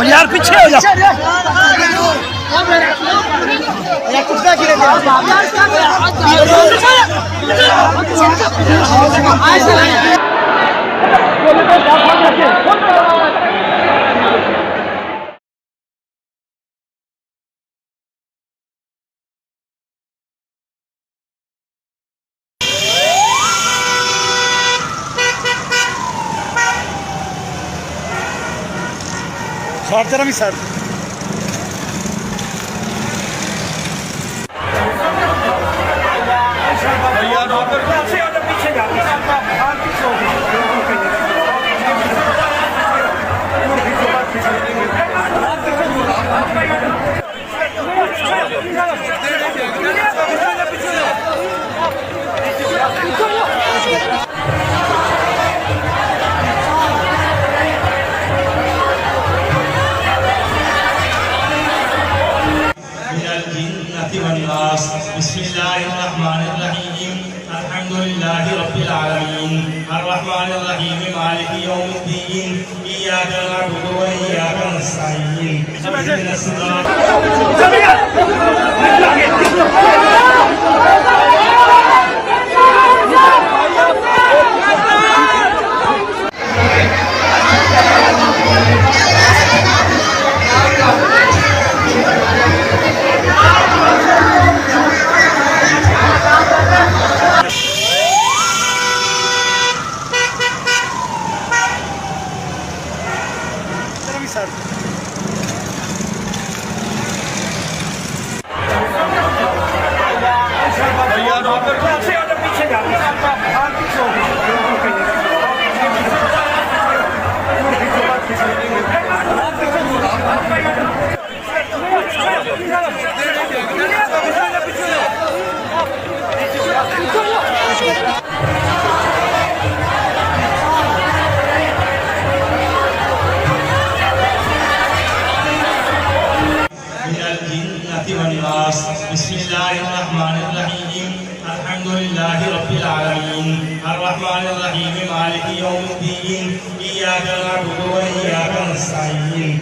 यार पीछे हो जा। Sar tarafı sar. बिस्मिल्लाहिर्रहमानिर्रहीम अल्हम्दुलिल्लाहि रब्बिल आलमीन अर्रहमानिर्रहीम मालिकि यौमिद्दीन इय्याका नअबुदु व इय्याका नस्तईन इहदिनस बिस्मिल्लाहिर्रहमानिर्रहीम अल्हम्दुलिल्लाहि रब्बिल आलमीन अर्रहमानिर्रहीम मालिकि यौमिद्दीन इय्याका नअबुदु व इय्याका नस्तईन